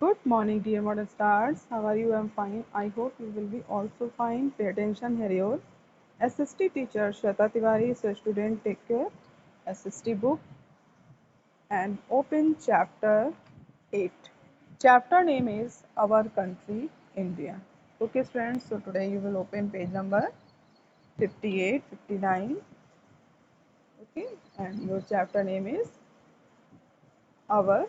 Good morning, dear modern stars. How are you? I'm fine. I hope you will be also fine. Pay attention here. Your SST teacher Shweta Tiwari. So, student, take care. SST book and open chapter 8. Chapter name is Our Country, India. Okay, friends. So, today you will open page number 58, 59. Okay, and your chapter name is Our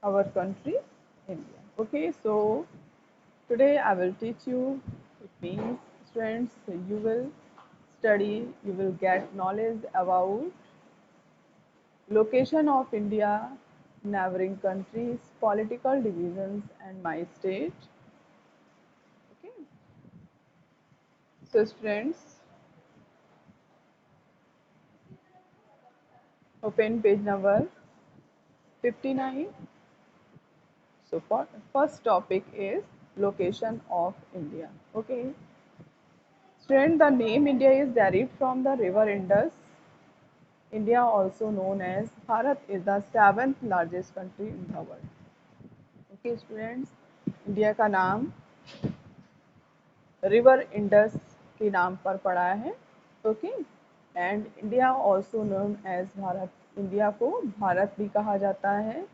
Our Country, India. Okay, so today I will teach you. It means, friends, you will study, you will get knowledge about location of India, neighboring countries, political divisions, and my state. Okay, so friends, open page number 59. So, for first topic is location of India. Okay, friend, the name India is derived from the river Indus. India, also known as Bharat, is the seventh largest country in the world. Okay, students, India का नाम river Indus के नाम पर पड़ा है. Okay, and India also known as Bharat. India को भारत भी कहा जाता है.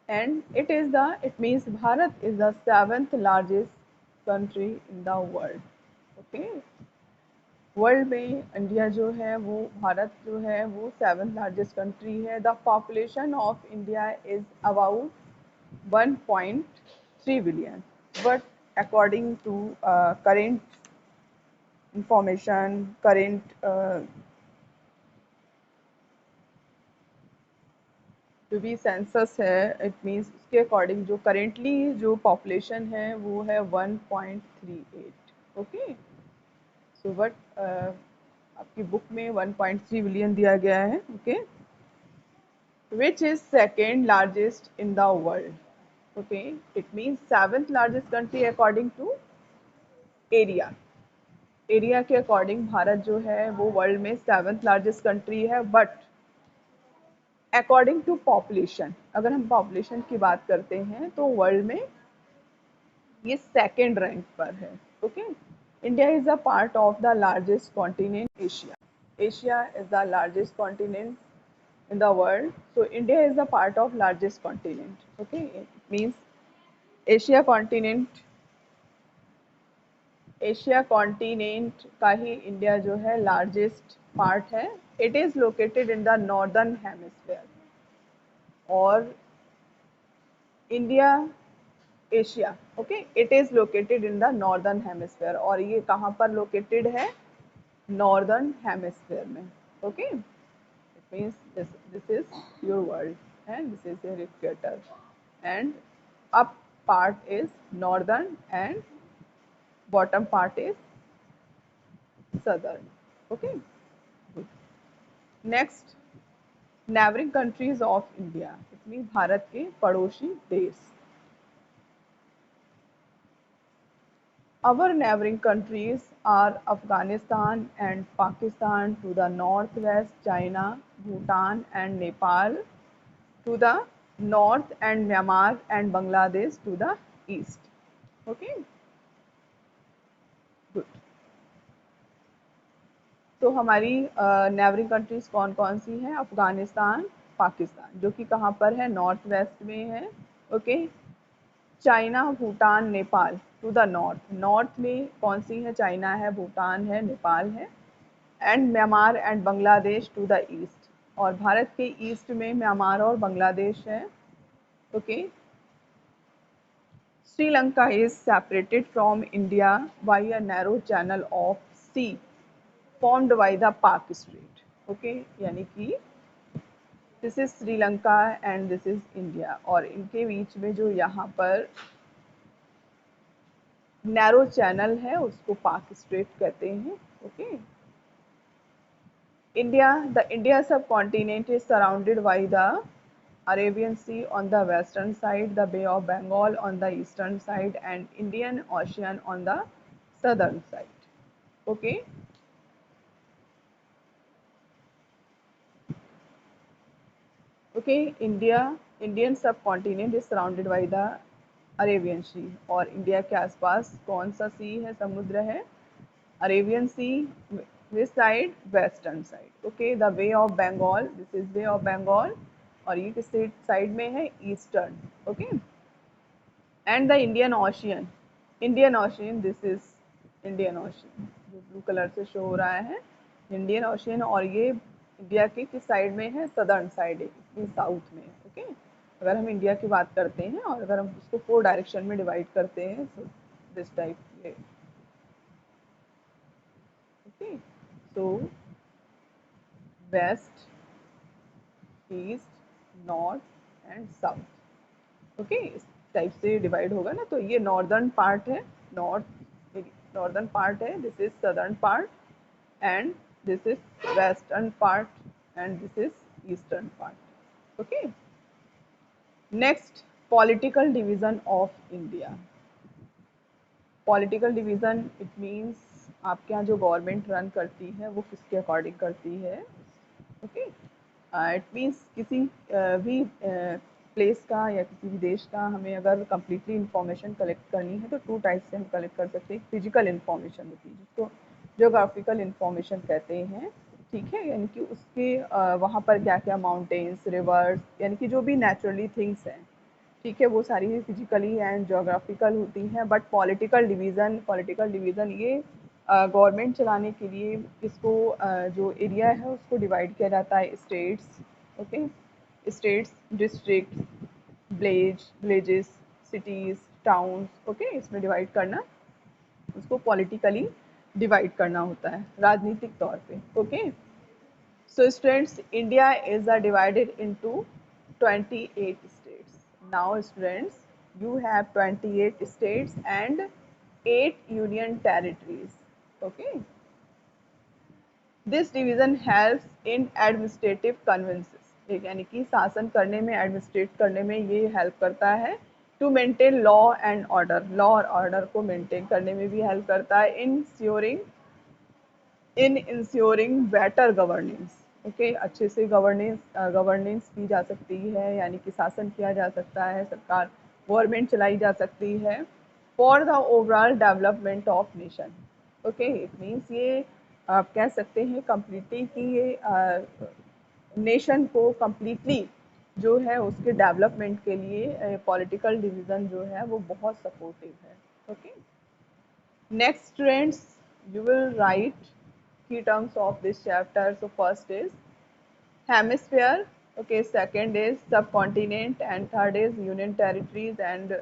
And it means Bharat is the seventh largest country in the world. Okay, world में इंडिया जो है वो भारत जो है वो सेवन्थ लार्जेस्ट कंट्री है. The population of India is about 1.3 billion, but according to current information, current जो भी सेंसस है, इट मीन्स उसके अकॉर्डिंग जो करेंटली जो पॉपुलेशन है वो है 1.38. ओके, सो बट आपकी बुक में 1.3 बिलियन दिया गया है. Okay, which is second largest in the world. Okay, it means seventh largest country according to area. Area के अकॉर्डिंग भारत जो है वो वर्ल्ड में सेवन्थ लार्जेस्ट कंट्री है. बट अकॉर्डिंग टू पॉपुलेशन, अगर हम पॉपुलेशन की बात करते हैं तो वर्ल्ड में ये सेकेंड रैंक पर है. Okay, India is a part of the largest continent Asia. Asia is the largest continent in the world. So India is a part of largest continent. Okay, it means Asia continent. Asia continent का ही India जो है largest part है. It is located in the northern hemisphere. और India Asia, okay, it is located in the northern hemisphere. और ये कहाँ पर लोकेटेड है? नॉर्दर्न हेमिस्फेयर में. Okay, it means this is your world and this is your equator. And up part is northern and bottom part is southern. Okay, good. Next, neighboring countries of India. It means Bharat के पड़ोसी देश. Our neighboring countries are Afghanistan and Pakistan to the northwest, China, Bhutan and Nepal to the north, and Myanmar and Bangladesh to the east. Okay, good. तो हमारी neighbouring countries कौन कौन सी हैं? अफगानिस्तान, पाकिस्तान, जो कि कहाँ पर है? नॉर्थ वेस्ट में है. Okay, China, Bhutan, Nepal to the north. North में कौन सी है? चाइना है, भूटान है, नेपाल है. And Myanmar and Bangladesh to the east. और भारत के ईस्ट में म्यांमार और बांग्लादेश है. Okay, Sri Lanka is separated from India by a narrow channel of sea formed by the Pak Strait. Okay, यानी कि this is Sri Lanka and this is India. और इनके बीच में जो यहाँ पर नैरो चैनल है उसको पाक स्ट्रेट कहते हैं. ओके, इंडिया, द इंडिया सब continent is surrounded by the Arabian Sea on the western side, the Bay of Bengal on the eastern side, and Indian Ocean on the southern side. Okay, okay, Indian subcontinent is surrounded by the Arabian sea, और India के आसपास कौन सा सी है, समुद्र है, Arabian sea. Which side, western side. Okay, the bay of Bengal, this is bay of Bengal, और ये किस साइड में है, eastern. Okay, and the Indian ocean, this is Indian ocean, जो ब्लू कलर से शो हो रहा है, इंडियन ओशियन, और ये इंडिया के किस साइड में है, सदर्न साइड है, साउथ में है। ओके, अगर हम इंडिया की बात करते हैं और अगर हम उसको 4 डायरेक्शन में डिवाइड करते हैं, so this type. Okay, so west, east, north and south. Okay, इस टाइप से डिवाइड होगा ना, तो ये नॉर्दर्न पार्ट है, नॉर्थ नॉर्दर्न पार्ट है, this is southern part, and this is western part, and this is eastern part. Okay, next, political division of India. Political division it means आपके यहाँ जो गवर्नमेंट रन करती है वो किसके according करती है। ओके, इट मीन्स किसी भी प्लेस का या किसी भी देश का हमें अगर कम्प्लीटली इंफॉर्मेशन कलेक्ट करनी है तो 2 टाइप से हम कलेक्ट कर सकते हैं। फिजिकल इंफॉर्मेशन होती है जिसको जोग्राफिकल इंफॉर्मेशन कहते हैं, ठीक है, यानी कि उसके वहाँ पर क्या क्या माउंटेन्स, रिवर्स, यानी कि जो भी नेचुरली थिंग्स हैं, ठीक है, वो सारी फिजिकली एंड जोग्राफिकल होती हैं। बट पॉलिटिकल डिवीज़न ये गवर्नमेंट चलाने के लिए इसको जो एरिया है उसको डिवाइड किया जाता है states. Okay, states, district, villages, cities, towns. Okay, इसमें डिवाइड करना, उसको पॉलिटिकली डिवाइड करना होता है राजनीतिक तौर पे। Okay, so students, India is divided into 28 states. Now students, you have 28 states and 8 union territories. Okay. This division helps in administrative conveyances. यानी कि शासन करने में, एडमिनिस्ट्रेट करने में ये हेल्प करता है। To maintain law and order, law और ऑर्डर को मेंटेन करने में भी हेल्प करता है। In insuring better governance. Okay, अच्छे से गवर्नेंस की जा सकती है, यानी कि शासन किया जा सकता है, सरकार, गवर्नमेंट चलाई जा सकती है for the overall development of nation. Okay, it means ये आप कह सकते हैं कम्प्लीटली कि ये नेशन को कम्प्लीटली जो है उसके डेवलपमेंट के लिए पॉलिटिकल डिवीज़न जो है वो बहुत सपोर्टिव है। Okay, next students, you will write key terms of this chapter. So first is hemisphere, okay, second is subcontinent, and third is union territories, and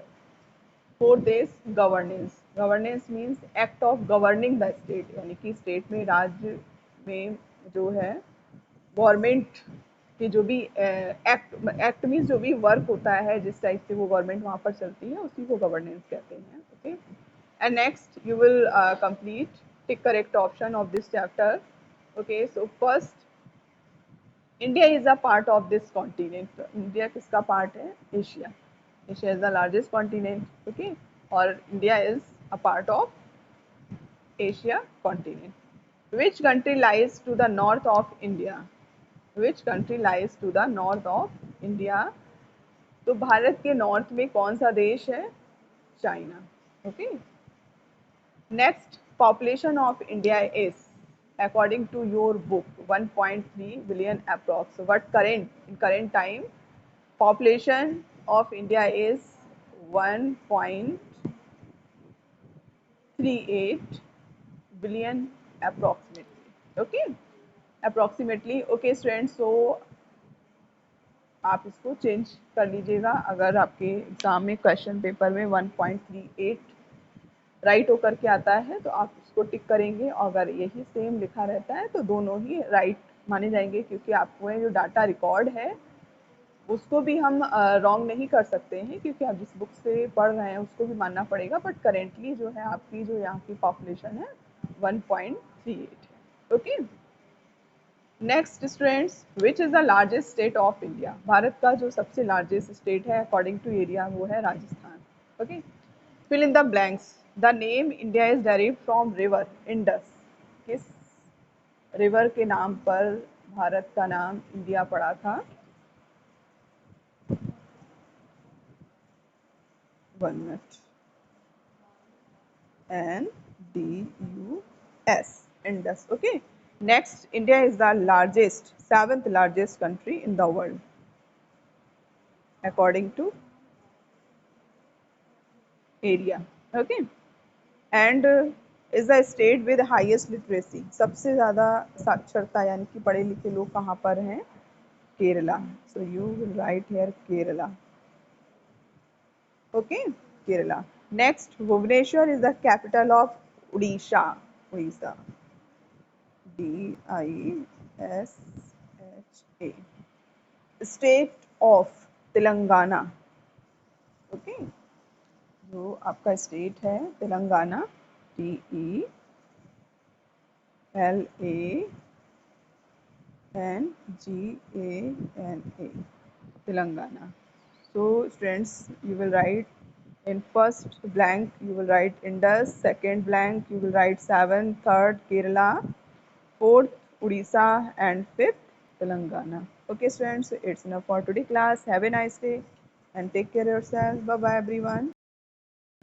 fourth is governance. Governance means act of governing the state, यानी कि state में, राज्य में जो है government की जो भी एक्ट मीन्स जो भी वर्क होता है, जिस टाइप से वो गवर्नमेंट वहाँ पर चलती है, उसी को गवर्नेंस कहते हैं। Okay, and next you will complete tick correct option of this chapter. Okay, so first, India is a part of this continent. India किसका part है, Asia. Asia is the largest continent. Okay, और India is a part of Asia continent. Which country lies to the north of India? Which country lies to the north of India? तो भारत के north में कौन सा देश है, China. Okay, next, population of India is, according to your book, 1.3 billion approx. So what current time population of India is 1.38 billion approximately. Okay, approximately. Okay students, so आप इसको change कर लीजिएगा। अगर आपके एग्जाम में क्वेश्चन पेपर में 1.38 right होकर के आता है तो आप उसको टिक करेंगे, और अगर यही सेम लिखा रहता है तो दोनों ही राइट माने जाएंगे, क्योंकि आपको जो डाटा रिकॉर्ड है उसको भी हम रॉन्ग नहीं कर सकते हैं, क्योंकि आप जिस बुक से पढ़ रहे हैं उसको भी मानना पड़ेगा। बट करेंटली जो है आपकी जो यहाँ की पॉपुलेशन है 1.38 है। Okay, next students, which is the largest state of India? Bharat का जो सबसे लार्जेस्ट स्टेट है अकॉर्डिंग टू एरिया वो है Rajasthan. Okay, fill in the blanks. The name India is derive from river Indus. किस रिवर के नाम पर भारत का नाम इंडिया पड़ा था? 1 minute. N-D-U-S, Indus. Okay. Next, India is the largest, seventh largest country in the world, according to area. Okay. And is the state with highest literacy. सबसे ज़्यादा साक्षरता यानी कि पढ़े लिखे लोग कहाँ पर हैं? Kerala. So you will write here Kerala. Okay, Kerala. Next, Bhubaneswar is the capital of Odisha. Odisha. D-I-S-H-A. State of Telangana. Okay. जो आपका स्टेट है Telangana. Telangana. Telangana. So students, you will write in first blank you will write Indus, second blank you will write 7, third Kerala, fourth Odisha, and fifth Telangana. Okay students, it's enough for today class. Have a nice day and take care of yourself. Bye bye everyone.